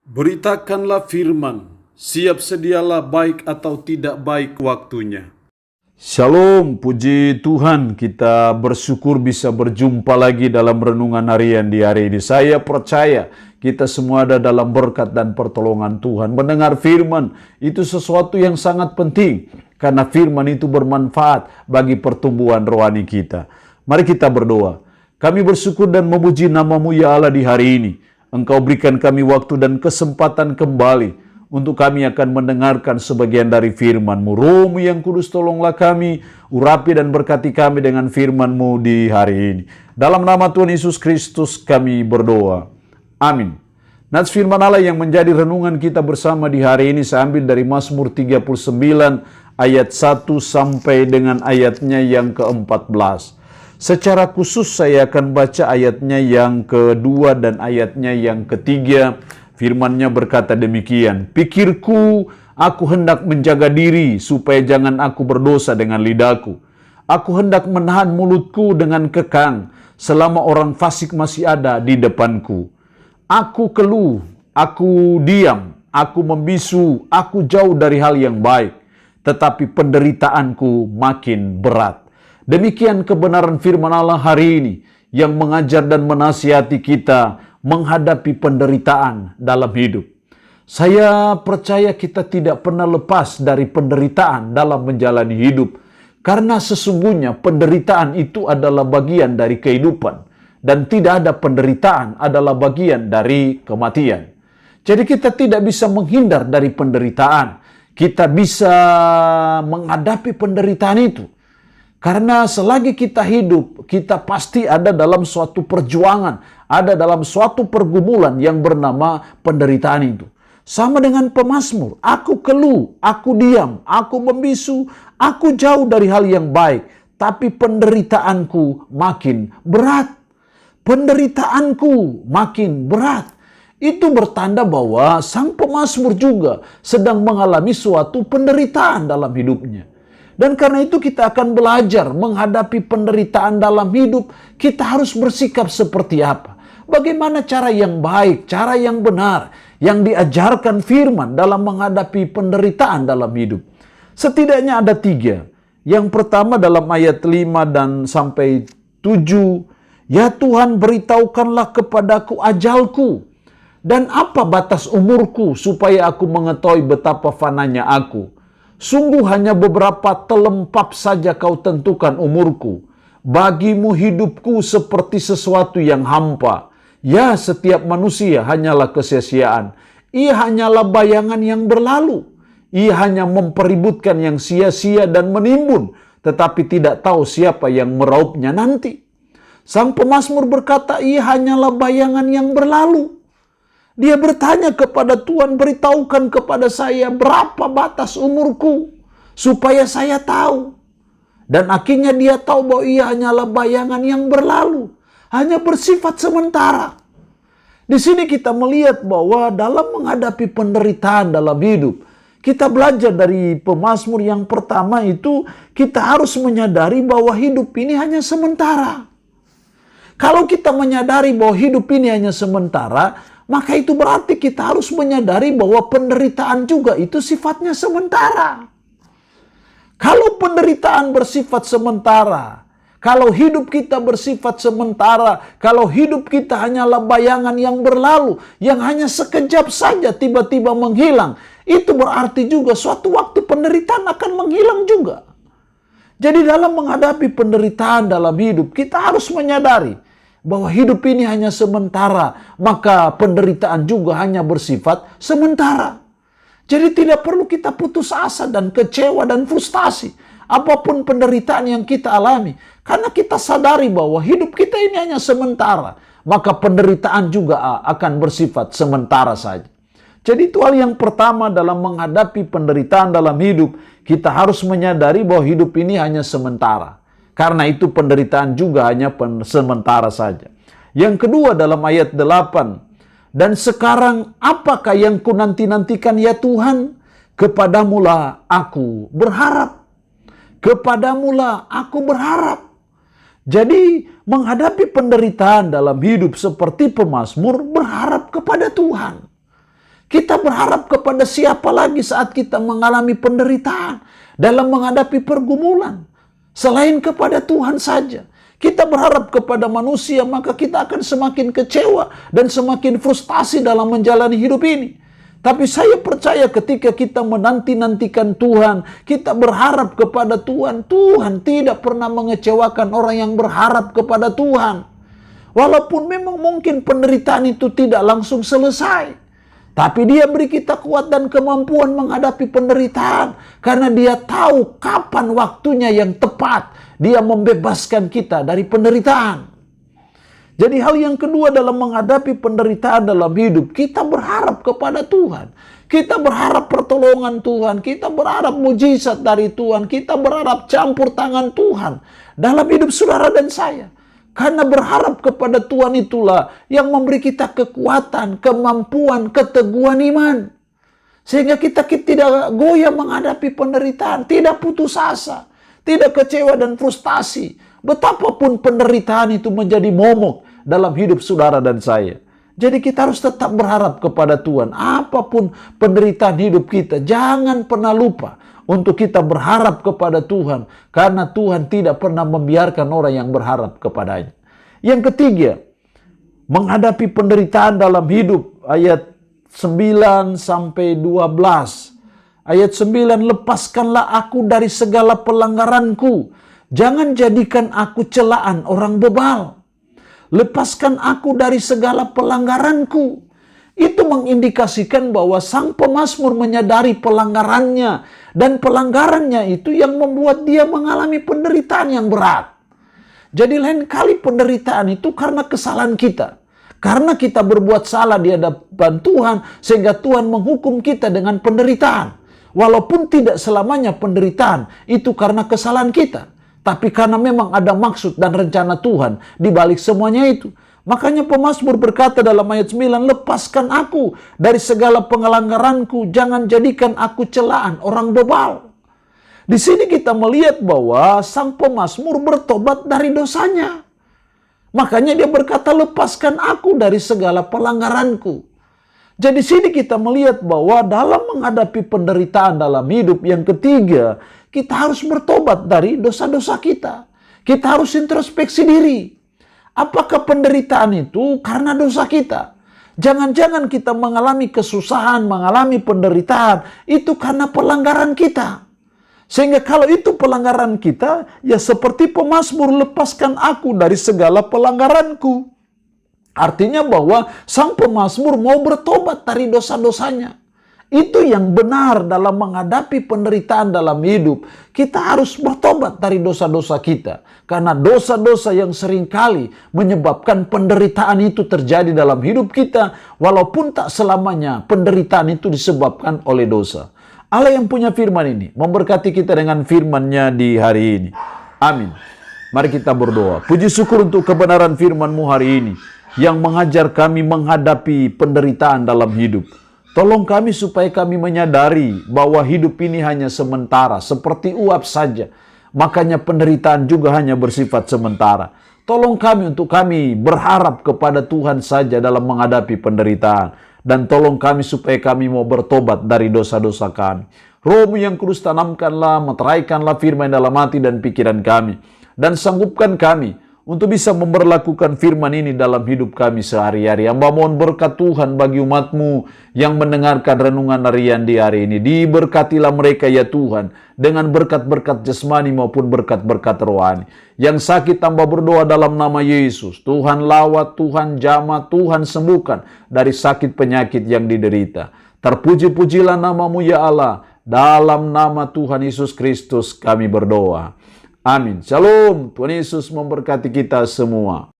Beritakanlah firman, siap sedialah baik atau tidak baik waktunya. Shalom, puji Tuhan, kita bersyukur bisa berjumpa lagi dalam renungan harian di hari ini. Saya percaya kita semua ada dalam berkat dan pertolongan Tuhan. Mendengar firman itu sesuatu yang sangat penting, karena firman itu bermanfaat bagi pertumbuhan rohani kita. Mari kita berdoa. Kami bersyukur dan memuji nama-Mu ya Allah di hari ini. Engkau berikan kami waktu dan kesempatan kembali untuk kami akan mendengarkan sebagian dari firman-Mu. Roh-Mu yang kudus, tolonglah kami, urapi dan berkati kami dengan firman-Mu di hari ini. Dalam nama Tuhan Yesus Kristus kami berdoa. Amin. Nats firman Allah yang menjadi renungan kita bersama di hari ini saya ambil dari Mazmur 39 ayat 1 sampai dengan ayatnya yang ke-14. Secara khusus saya akan baca ayatnya yang kedua dan ayatnya yang ketiga. Firman-Nya berkata demikian. Pikirku, aku hendak menjaga diri supaya jangan aku berdosa dengan lidahku. Aku hendak menahan mulutku dengan kekang selama orang fasik masih ada di depanku. Aku keluh, aku diam, aku membisu, aku jauh dari hal yang baik. Tetapi penderitaanku makin berat. Demikian kebenaran firman Allah hari ini yang mengajar dan menasihati kita menghadapi penderitaan dalam hidup. Saya percaya kita tidak pernah lepas dari penderitaan dalam menjalani hidup, karena sesungguhnya penderitaan itu adalah bagian dari kehidupan dan tidak ada penderitaan adalah bagian dari kematian. Jadi kita tidak bisa menghindar dari penderitaan. Kita bisa menghadapi penderitaan itu. Karena selagi kita hidup, kita pasti ada dalam suatu perjuangan, ada dalam suatu pergumulan yang bernama penderitaan itu. Sama dengan pemazmur, aku keluh, aku diam, aku membisu, aku jauh dari hal yang baik, tapi penderitaanku makin berat. Penderitaanku makin berat. Itu bertanda bahwa sang pemazmur juga sedang mengalami suatu penderitaan dalam hidupnya. Dan karena itu kita akan belajar menghadapi penderitaan dalam hidup. Kita harus bersikap seperti apa? Bagaimana cara yang baik, cara yang benar, yang diajarkan firman dalam menghadapi penderitaan dalam hidup. Setidaknya ada 3. Yang pertama dalam ayat 5 dan sampai 7. Ya Tuhan, beritahukanlah kepadaku ajalku, dan apa batas umurku, supaya aku mengetahui betapa fananya aku. Sungguh hanya beberapa telempap saja kau tentukan umurku. Bagimu hidupku seperti sesuatu yang hampa. Ya, setiap manusia hanyalah kesia-siaan. Ia hanyalah bayangan yang berlalu. Ia hanya mempeributkan yang sia-sia dan menimbun, tetapi tidak tahu siapa yang meraupnya nanti. Sang pemazmur berkata, ia hanyalah bayangan yang berlalu. Dia bertanya kepada Tuhan, beritahukan kepada saya berapa batas umurku, supaya saya tahu. Dan akhirnya dia tahu bahwa ia hanyalah bayangan yang berlalu, hanya bersifat sementara. Di sini kita melihat bahwa dalam menghadapi penderitaan dalam hidup, kita belajar dari pemazmur yang pertama itu, kita harus menyadari bahwa hidup ini hanya sementara. Kalau kita menyadari bahwa hidup ini hanya sementara, maka itu berarti kita harus menyadari bahwa penderitaan juga itu sifatnya sementara. Kalau penderitaan bersifat sementara, kalau hidup kita bersifat sementara, kalau hidup kita hanyalah bayangan yang berlalu, yang hanya sekejap saja tiba-tiba menghilang, itu berarti juga suatu waktu penderitaan akan menghilang juga. Jadi dalam menghadapi penderitaan dalam hidup, kita harus menyadari bahwa hidup ini hanya sementara, maka penderitaan juga hanya bersifat sementara. Jadi tidak perlu kita putus asa dan kecewa dan frustasi apapun penderitaan yang kita alami, karena kita sadari bahwa hidup kita ini hanya sementara, maka penderitaan juga akan bersifat sementara saja. Jadi itu hal yang pertama dalam menghadapi penderitaan dalam hidup, kita harus menyadari bahwa hidup ini hanya sementara. Karena itu penderitaan juga hanya sementara saja. Yang kedua dalam ayat 8. Dan sekarang apakah yang ku nanti-nantikan ya Tuhan? Kepadamulah aku berharap. Kepadamulah aku berharap. Jadi menghadapi penderitaan dalam hidup seperti pemazmur berharap kepada Tuhan. Kita berharap kepada siapa lagi saat kita mengalami penderitaan dalam menghadapi pergumulan selain kepada Tuhan saja. Kita berharap kepada manusia, maka kita akan semakin kecewa dan semakin frustasi dalam menjalani hidup ini. Tapi saya percaya ketika kita menanti-nantikan Tuhan, kita berharap kepada Tuhan, Tuhan tidak pernah mengecewakan orang yang berharap kepada Tuhan. Walaupun memang mungkin penderitaan itu tidak langsung selesai, tapi Dia beri kita kuat dan kemampuan menghadapi penderitaan. Karena Dia tahu kapan waktunya yang tepat Dia membebaskan kita dari penderitaan. Jadi hal yang kedua dalam menghadapi penderitaan dalam hidup, kita berharap kepada Tuhan. Kita berharap pertolongan Tuhan. Kita berharap mujizat dari Tuhan. Kita berharap campur tangan Tuhan dalam hidup saudara dan saya. Karena berharap kepada Tuhan itulah yang memberi kita kekuatan, kemampuan, keteguhan iman. Sehingga kita tidak goyah menghadapi penderitaan, tidak putus asa, tidak kecewa dan frustasi. Betapapun penderitaan itu menjadi momok dalam hidup saudara dan saya. Jadi kita harus tetap berharap kepada Tuhan. Apapun penderitaan hidup kita, jangan pernah lupa untuk kita berharap kepada Tuhan. Karena Tuhan tidak pernah membiarkan orang yang berharap kepadanya. Yang ketiga, menghadapi penderitaan dalam hidup. Ayat 9 sampai 12. Ayat 9, lepaskanlah aku dari segala pelanggaranku. Jangan jadikan aku celaan orang bebal. Lepaskan aku dari segala pelanggaranku. Itu mengindikasikan bahwa sang pemazmur menyadari pelanggarannya. Dan pelanggarannya itu yang membuat dia mengalami penderitaan yang berat. Jadi lain kali penderitaan itu karena kesalahan kita. Karena kita berbuat salah di hadapan Tuhan, sehingga Tuhan menghukum kita dengan penderitaan. Walaupun tidak selamanya penderitaan itu karena kesalahan kita. Tapi karena memang ada maksud dan rencana Tuhan di balik semuanya itu. Makanya pemazmur berkata dalam ayat 9, lepaskan aku dari segala pelanggaranku, jangan jadikan aku celaan orang bebal. Di sini kita melihat bahwa sang pemazmur bertobat dari dosanya. Makanya dia berkata, lepaskan aku dari segala pelanggaranku. Jadi sini kita melihat bahwa dalam menghadapi penderitaan dalam hidup, yang ketiga, kita harus bertobat dari dosa-dosa kita. Kita harus introspeksi diri. Apakah penderitaan itu karena dosa kita? Jangan-jangan kita mengalami kesusahan, mengalami penderitaan, itu karena pelanggaran kita. Sehingga kalau itu pelanggaran kita, ya seperti pemazmur, lepaskan aku dari segala pelanggaranku. Artinya bahwa sang pemazmur mau bertobat dari dosa-dosanya. Itu yang benar dalam menghadapi penderitaan dalam hidup. Kita harus bertobat dari dosa-dosa kita. Karena dosa-dosa yang seringkali menyebabkan penderitaan itu terjadi dalam hidup kita. Walaupun tak selamanya penderitaan itu disebabkan oleh dosa. Allah yang punya firman ini memberkati kita dengan firman-Nya di hari ini. Amin. Mari kita berdoa. Puji syukur untuk kebenaran firman-Mu hari ini, yang mengajar kami menghadapi penderitaan dalam hidup. Tolong kami supaya kami menyadari bahwa hidup ini hanya sementara, seperti uap saja. Makanya penderitaan juga hanya bersifat sementara. Tolong kami untuk kami berharap kepada Tuhan saja dalam menghadapi penderitaan. Dan tolong kami supaya kami mau bertobat dari dosa-dosa kami. Roh-Mu yang kudus, tanamkanlah, meteraikanlah firman dalam hati dan pikiran kami. Dan sanggupkan kami untuk bisa memberlakukan firman ini dalam hidup kami sehari-hari. Hamba mohon berkat Tuhan bagi umat-Mu yang mendengarkan renungan harian di hari ini. Diberkatilah mereka ya Tuhan, dengan berkat-berkat jasmani maupun berkat-berkat rohani. Yang sakit hamba berdoa dalam nama Yesus. Tuhan lawat, Tuhan jamah, Tuhan sembuhkan dari sakit penyakit yang diderita. Terpuji-pujilah nama-Mu ya Allah. Dalam nama Tuhan Yesus Kristus kami berdoa. Amin. Shalom. Tuhan Yesus memberkati kita semua.